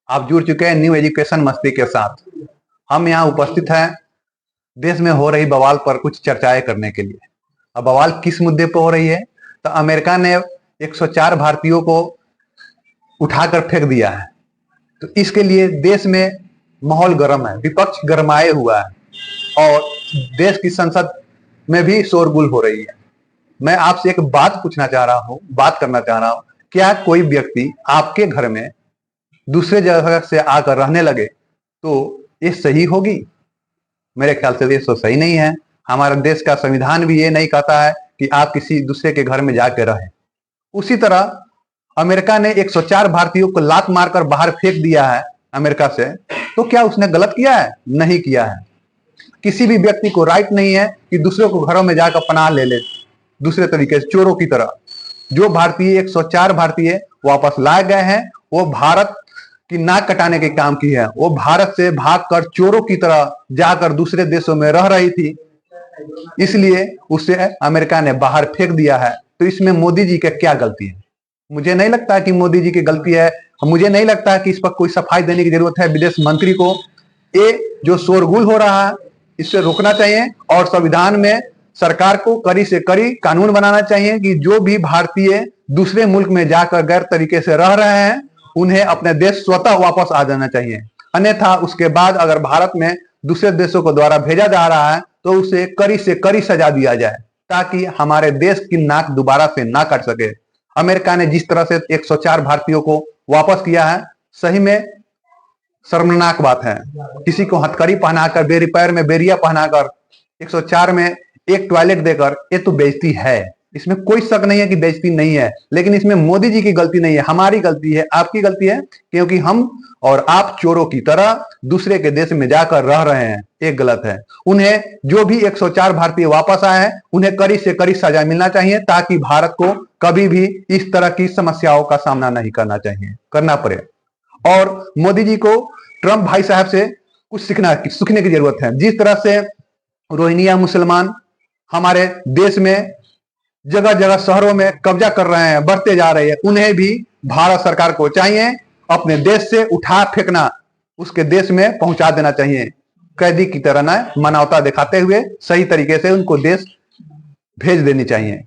आप जुड़ चुके हैं न्यू एजुकेशन मस्ती के साथ। हम यहाँ उपस्थित हैं देश में हो रही बवाल पर कुछ चर्चाएं करने के लिए। अब बवाल किस मुद्दे पर हो रही है? तो अमेरिका ने 104 भारतीयों को उठाकर फेंक दिया है। तो इसके लिए देश में माहौल गर्म है, विपक्ष गरमाए हुआ है और देश की संसद में भी शोरगुल हो रही है। मैं आपसे एक बात करना चाह रहा हूं, क्या कोई व्यक्ति आपके घर में दूसरे जगह से आकर रहने लगे तो ये सही होगी? मेरे ख्याल से ये तो सही नहीं है। हमारे देश का संविधान भी ये नहीं कहता है कि आप किसी दूसरे के घर में जाकर रहें। उसी तरह अमेरिका ने 104 भारतीयों को लात मारकर बाहर फेंक दिया है अमेरिका से, तो क्या उसने गलत किया है? नहीं किया है। किसी भी व्यक्ति को राइट नहीं है कि दूसरों को घरों में जाकर पनाह ले ले दूसरे तरीके से, चोरों की तरह। जो भारतीय 104 भारतीय वापस लाए गए हैं वो भारत की नाक कटाने के काम की है। वो भारत से भागकर चोरों की तरह जाकर दूसरे देशों में रह रही थी, इसलिए उसे अमेरिका ने बाहर फेंक दिया है। तो इसमें मोदी जी की क्या गलती है? मुझे नहीं लगता कि मोदी जी की गलती है। मुझे नहीं लगता कि इस पर कोई सफाई देने की जरूरत है विदेश मंत्री को। ये जो शोरगुल हो रहा है इससे रोकना चाहिए और संविधान में सरकार को कड़ी से कड़ी कानून बनाना चाहिए कि जो भी भारतीय दूसरे मुल्क में जाकर गैर तरीके से रह रहे हैं उन्हें अपने देश स्वतः वापस आ जाना चाहिए। अन्यथा उसके बाद अगर भारत में दूसरे देशों को द्वारा भेजा जा रहा है तो उसे कड़ी से कड़ी सजा दिया जाए ताकि हमारे देश की नाक दोबारा से ना कट सके। अमेरिका ने जिस तरह से 104 भारतीयों को वापस किया है, सही में शर्मनाक बात है। किसी को हथकड़ी पहनाकर, पैर में बेरिया पहनाकर 104 में एक टॉयलेट देकर, ये तो बेइज्जती है। इसमें कोई शक नहीं है कि बेइज्जती नहीं है, लेकिन इसमें मोदी जी की गलती नहीं है, हमारी गलती है, आपकी गलती है, क्योंकि हम और आप चोरों की तरह दूसरे के देश में जाकर रह रहे हैं। एक गलत है। उन्हें जो भी 104 भारतीय वापस आए हैं उन्हें कड़ी से कड़ी सजा मिलना चाहिए ताकि भारत को कभी भी इस तरह की समस्याओं का सामना नहीं करना पड़े। और मोदी जी को ट्रंप भाई साहब से कुछ सीखने की जरूरत है। जिस तरह से रोहिंग्या मुसलमान हमारे देश में जगह जगह शहरों में कब्जा कर रहे हैं, बढ़ते जा रहे हैं, उन्हें भी भारत सरकार को चाहिए अपने देश से उठा फेंकना, उसके देश में पहुंचा देना चाहिए। कैदी की तरह न मानवता दिखाते हुए सही तरीके से उनको देश भेज देनी चाहिए।